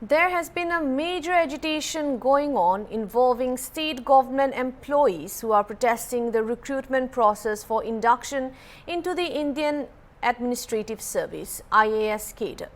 There has been a major agitation going on involving state government employees who are protesting the recruitment process for induction into the Indian Administrative Service (IAS) cadre.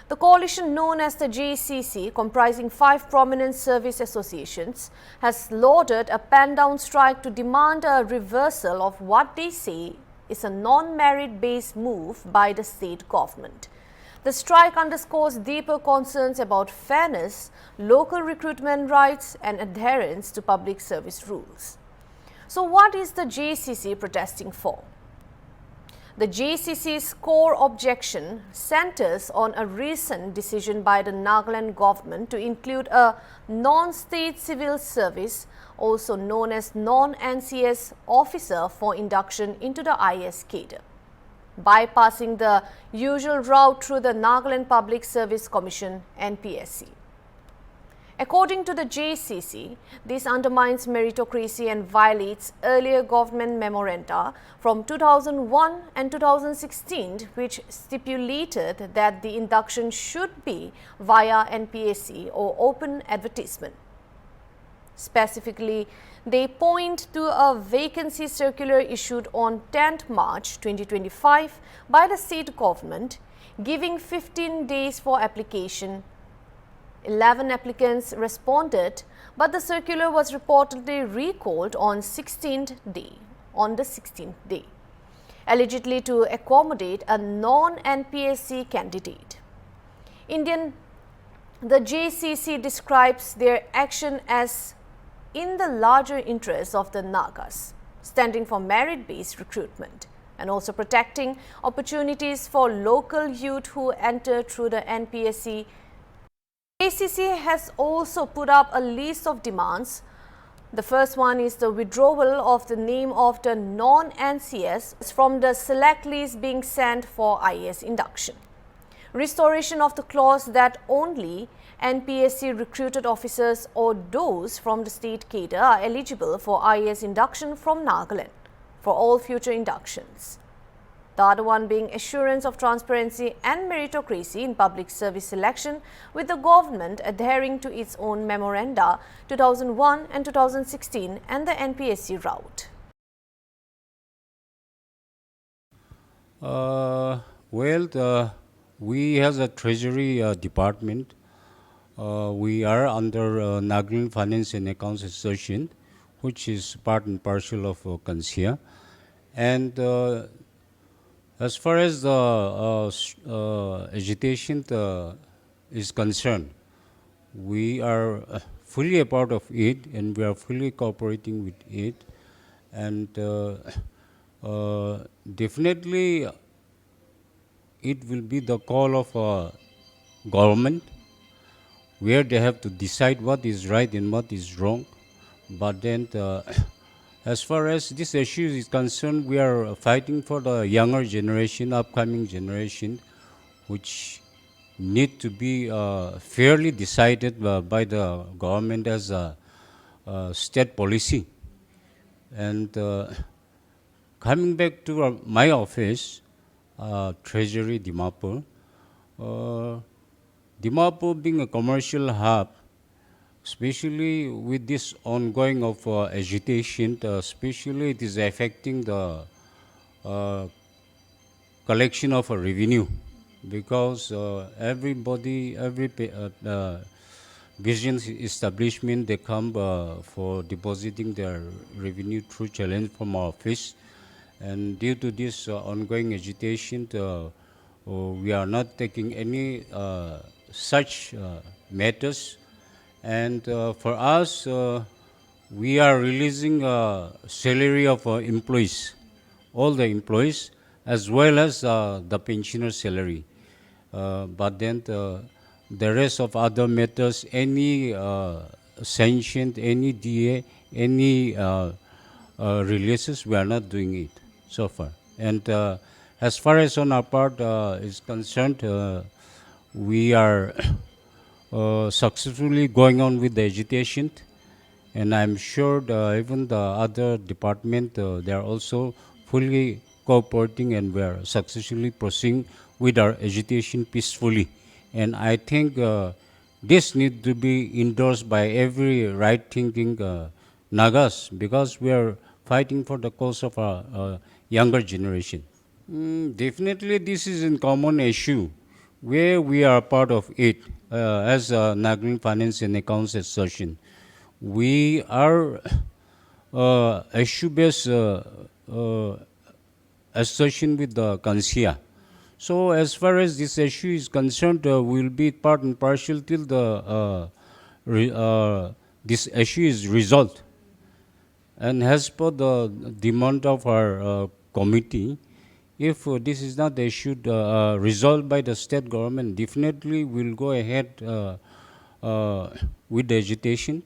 The coalition known as the JCC, comprising 5 prominent service associations, has lauded a pen-down strike to demand a reversal of what they say is a non-merit-based move by the state government. The strike underscores deeper concerns about fairness, local recruitment rights and adherence to public service rules. So what is the JCC protesting for? The JCC's core objection centers on a recent decision by the Nagaland government to include a non-state civil service, also known as non-NCS officer for induction into the IS cadre, bypassing the usual route through the Nagaland Public Service Commission (NPSC). According to the JCC, this undermines meritocracy and violates earlier government memoranda from 2001 and 2016, which stipulated that the induction should be via NPSC or open advertisement. Specifically, they point to a vacancy circular issued on 10th March 2025 by the state government, giving 15 days for application. 11 applicants responded, but the circular was reportedly recalled on the 16th day, allegedly to accommodate a non-NPSC candidate. The JCC describes their action as in the larger interests of the Nagas, standing for merit-based recruitment and also protecting opportunities for local youth who enter through the NPSC. JCC has also put up a list of demands. The first one is the withdrawal of the name of the non-NCS from the select list being sent for IAS induction. Restoration of the clause that only NPSC recruited officers or those from the state cadre are eligible for IAS induction from Nagaland for all future inductions. The other one being assurance of transparency and meritocracy in public service selection, with the government adhering to its own memoranda 2001 and 2016 and the NPSC route. We as a Treasury Department, we are under Nagaland Finance and Accounts Association, which is part and parcel of CONSIA. And as far as the agitation is concerned, we are fully a part of it and we are fully cooperating with it. And definitely it will be the call of government where they have to decide what is right and what is wrong. But then as far as this issue is concerned, we are fighting for the younger generation, upcoming generation, which need to be fairly decided by the government as a state policy. And coming back to my office, Treasury Dimapur, Dimapur being a commercial hub, especially with this ongoing of agitation, especially it is affecting the collection of a revenue, because every business establishment, they come for depositing their revenue through challenge from our office. And due to this ongoing agitation, we are not taking any such matters. And for us, we are releasing salary of employees, all the employees, as well as the pensioner salary. But then the rest of other matters, any sanctioned, any DA, any releases, we are not doing it so far. And as far as on our part is concerned, we are successfully going on with the agitation, and I'm sure even the other department, they are also fully cooperating, and we are successfully proceeding with our agitation peacefully. And I think this need to be endorsed by every right-thinking Nagas, because we are fighting for the cause of our younger generation. Definitely, this is a common issue where we are part of it as Nagaland Finance and Accounts Association. We are issue-based uh, association with the Kansia. So as far as this issue is concerned, we will be part and partial till the this issue is resolved. And as per the demand of our committee, if this is not issued resolved by the state government, definitely we'll go ahead with the agitation,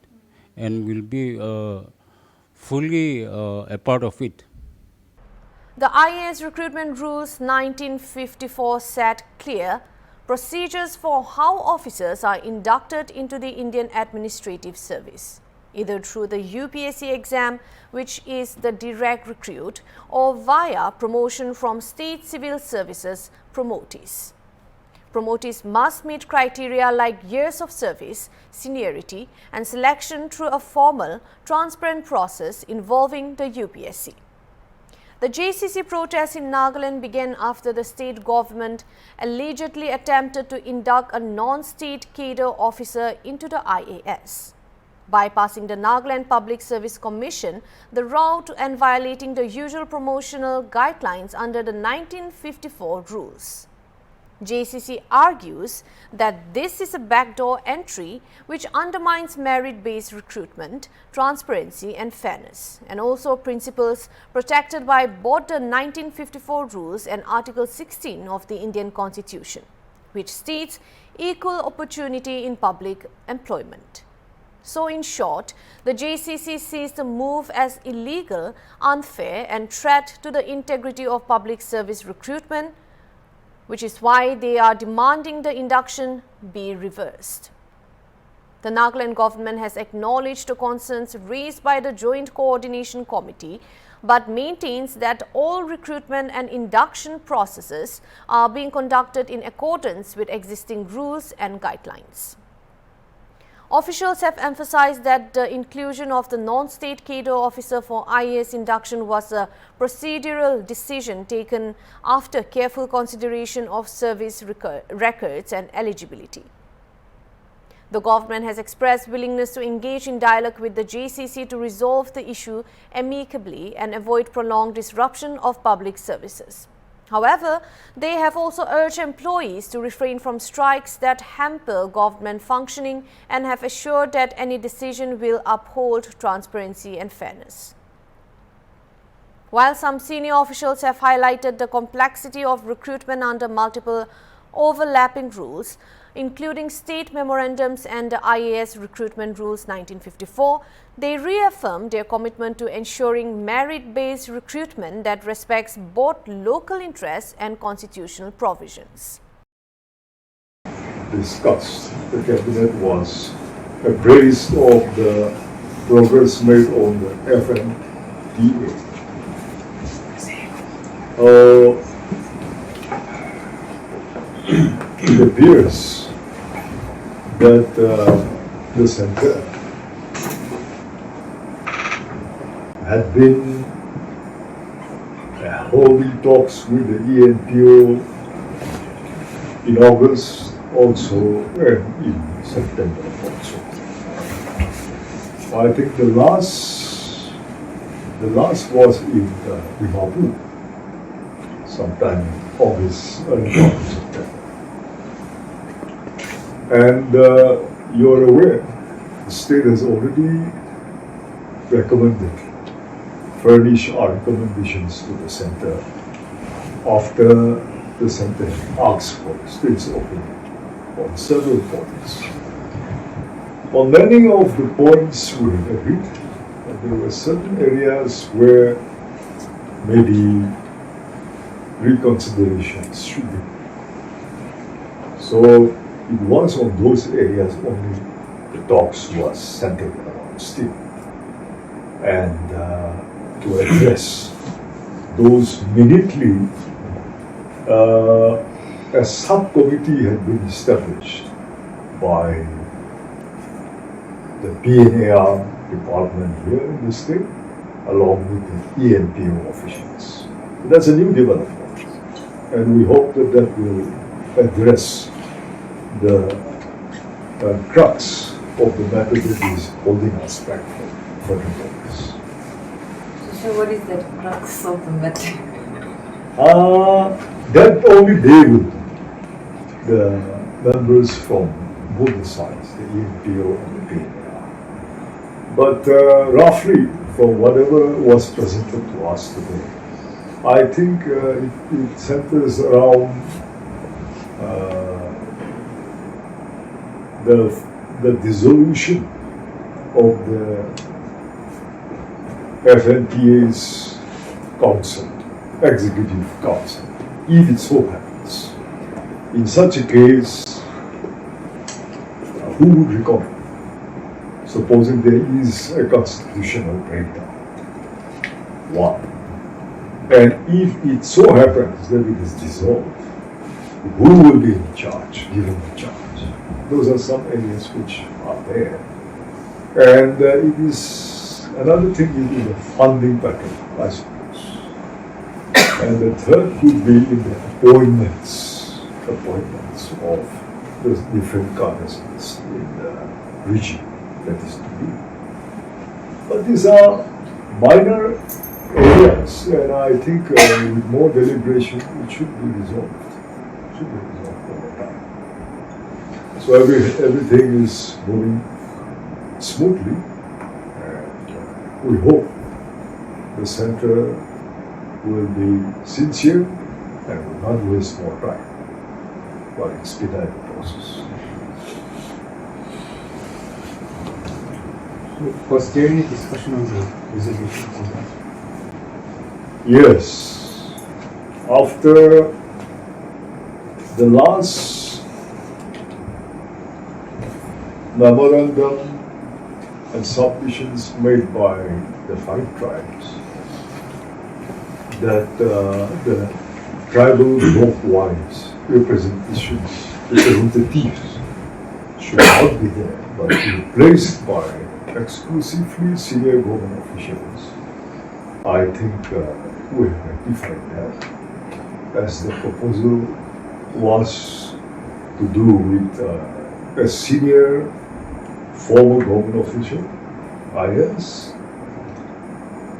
and will be fully a part of it. The IAS Recruitment Rules 1954 set clear procedures for how officers are inducted into the Indian Administrative Service, either through the UPSC exam, which is the direct recruit, or via promotion from State Civil Services promotees. Promotees must meet criteria like years of service, seniority, and selection through a formal, transparent process involving the UPSC. The JCC protests in Nagaland began after the state government allegedly attempted to induct a non-state cadre officer into the IAS, bypassing the Nagaland Public Service Commission, the route, and violating the usual promotional guidelines under the 1954 rules. JCC argues that this is a backdoor entry which undermines merit-based recruitment, transparency and fairness, and also principles protected by both the 1954 rules and Article 16 of the Indian Constitution, which states equal opportunity in public employment. So in short, the JCC sees the move as illegal, unfair and threat to the integrity of public service recruitment, which is why they are demanding the induction be reversed. The Nagaland government has acknowledged the concerns raised by the Joint Coordination Committee, but maintains that all recruitment and induction processes are being conducted in accordance with existing rules and guidelines. Officials have emphasized that the inclusion of the non-state cadre officer for IAS induction was a procedural decision taken after careful consideration of service records and eligibility. The government has expressed willingness to engage in dialogue with the JCC to resolve the issue amicably and avoid prolonged disruption of public services. However, they have also urged employees to refrain from strikes that hamper government functioning and have assured that any decision will uphold transparency and fairness. While some senior officials have highlighted the complexity of recruitment under multiple overlapping rules, including state memorandums and the IAS Recruitment Rules 1954, they reaffirmed their commitment to ensuring merit-based recruitment that respects both local interests and constitutional provisions. Discussed, the cabinet was appraised of the progress made on the FMDA. It appears that the center had been holding talks with the ENPO in August also, and in September also. I think the last was in Dimapur, sometime in August, early September. And you're aware, the state has already furnished our recommendations to the center after the center asked for state's opinion on several points. On many of the points we had agreed, and there were certain areas where maybe reconsiderations should be. So it was on those areas only the talks was centered around still. And to address those minutely, a subcommittee had been established by the PNAR department here in the state, along with the ENPO officials. That's a new development, and we hope that that will address the crux of the matter that is holding us back from further progress. So what is the crux of the matter? That only they will do. The members from both sides, the ENPO and the PNAR. But roughly, from whatever was presented to us today, I think it centers around the dissolution of the FNPA's council, executive council, if it so happens. In such a case, who would recover? Supposing there is a constitutional breakdown. One. And if it so happens that it is dissolved, who will be in charge, given the charge? Those are some areas which are there. And it is another thing is the funding pattern, I suppose. And the third could be in the appointments of the different garrisons in the region that is to be. But these are minor areas, and I think with more deliberation it should be resolved. Over time. So everything is moving smoothly, and we hope the center will be sincere and will not waste more time while expedite the process. So, was there any discussion on the resolution on that? Yes. After the last memorandum and submissions made by the 5 tribes, that the tribal block-wise representatives should not be there, but be replaced by exclusively senior government officials. I think we have rectified that, as the proposal was to do with a senior former government official, IS.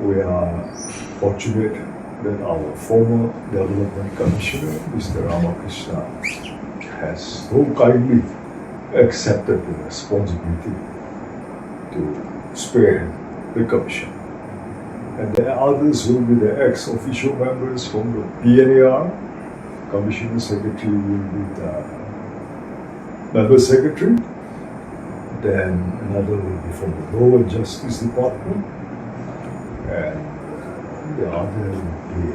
We are fortunate that our former development commissioner, Mr. Ramakrishna, has so kindly accepted the responsibility to spare the commission. And the others will be the ex-official members from the PNAR. Commissioner Secretary will be the member secretary. Then another will be from the Law and Justice Department. And the other will be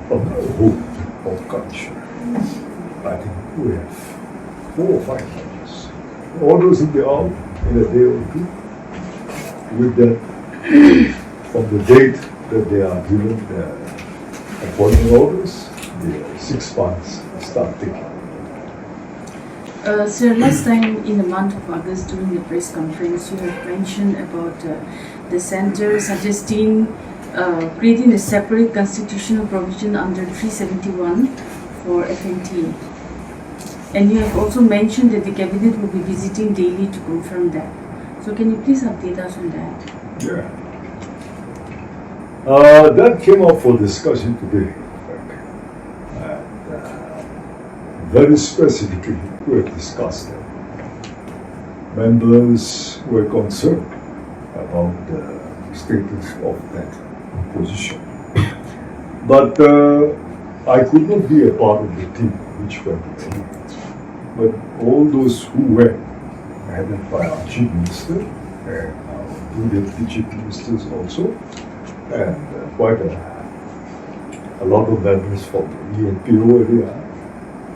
from the Home of Commissioner. I think we have 4 or 5 members. Orders will be out in a day or two. With that, from the date that they are given the appointment orders, the 6 months start ticking. Sir, last time in the month of August during the press conference, you have mentioned about the center suggesting creating a separate constitutional provision under 371 for FNTA. And you have also mentioned that the cabinet will be visiting daily to confirm that. So can you please update us on that? Yeah. That came up for discussion today. And very specifically, we have discussed it. Members were concerned about the status of that position. But I could not be a part of the team which went to the meetings. But all those who went, headed by our chief minister and our 2 deputy chief ministers also, and quite a lot of members from the ENPO area,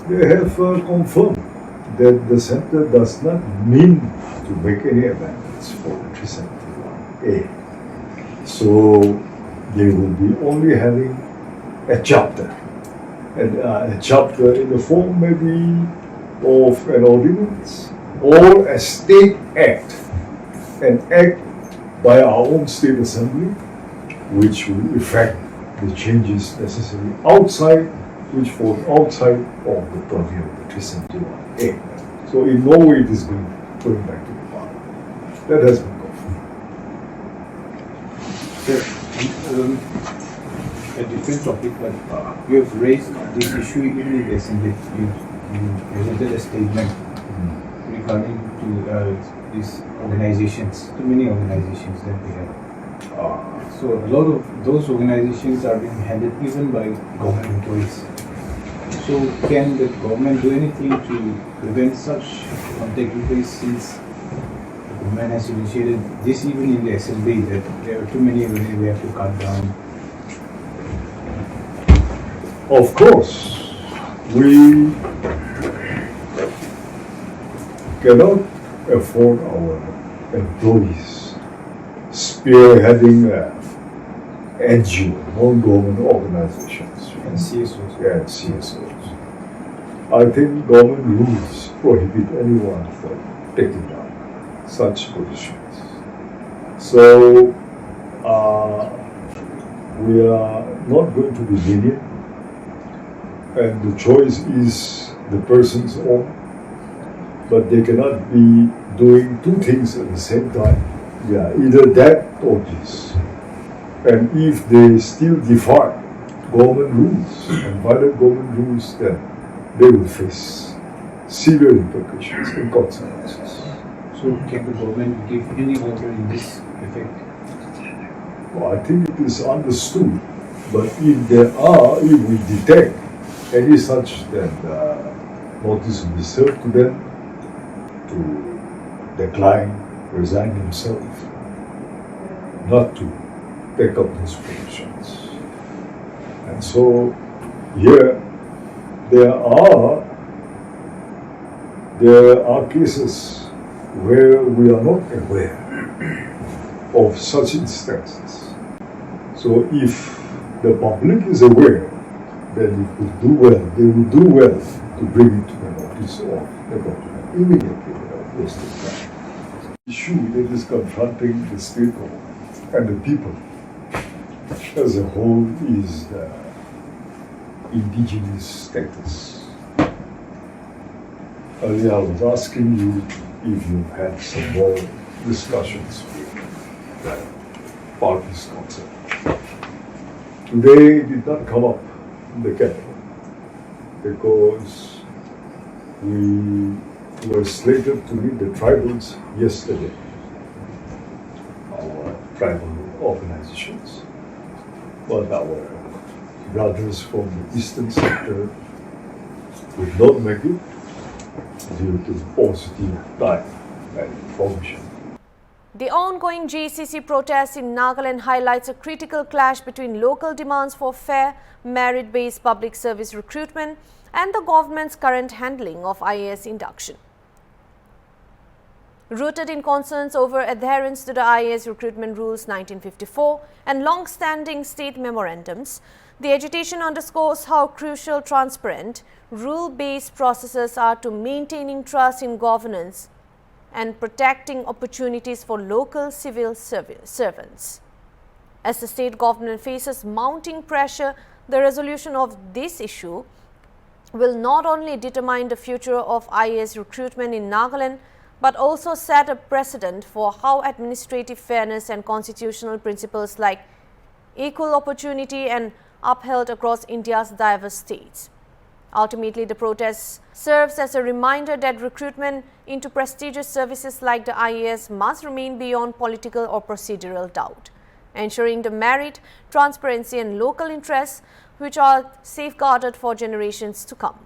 they have confirmed that the center does not mean to make any amendments for the 371A. So they will be only having a chapter, and a chapter in the form maybe of an ordinance, or a state act, an act by our own state assembly, which will effect the changes necessary outside, which fall outside of the purview of the 371A. So in no way it is going back to the Parliament. That has been confirmed. Sir, a different topic, but you have raised this issue even in the Assembly. You presented a statement regarding to these organizations, too many organizations that we have. So a lot of those organizations are being handled even by government employees. So can the government do anything to prevent such contact replace, since the government has initiated this even in the Assembly that there are too many we have to cut down? Of course, we cannot afford our employees spearheading NGO, non-government organizations, And CSOs. and CSOs. I think government rules prohibit anyone from taking down such positions. So we are not going to be lenient, and the choice is the person's own, but they cannot be doing two things at the same time. Yeah, either that or this. And if they still defy government rules and violate government rules, then they will face severe repercussions and consequences. So can the government give any order in this effect? Well, I think it is understood, but if we detect any such, then notice will be served to them to decline, resign himself, not to take up these positions. And so here there are cases where we are not aware of such instances. So if the public is aware, then it would do well, they would do well to bring it to the notice of the government immediately without wasting time. The issue that is confronting the state government and the people as a whole is the indigenous status. Earlier I was asking you if you've had some more discussions with the parties concerned. Today it did not come up in the capital because we were slated to meet the tribals yesterday, our tribal organizations. But our brothers from the eastern sector would not make it due to positive time and information. The ongoing GCC protests in Nagaland highlights a critical clash between local demands for fair, merit-based public service recruitment and the government's current handling of IAS induction. Rooted in concerns over adherence to the IAS recruitment rules 1954 and long-standing state memorandums, the agitation underscores how crucial transparent, rule-based processes are to maintaining trust in governance and protecting opportunities for local civil servants. As the state government faces mounting pressure, the resolution of this issue will not only determine the future of IAS recruitment in Nagaland, but also set a precedent for how administrative fairness and constitutional principles like equal opportunity are upheld across India's diverse states. Ultimately, the protest serves as a reminder that recruitment into prestigious services like the IAS must remain beyond political or procedural doubt, ensuring the merit, transparency and local interests which are safeguarded for generations to come.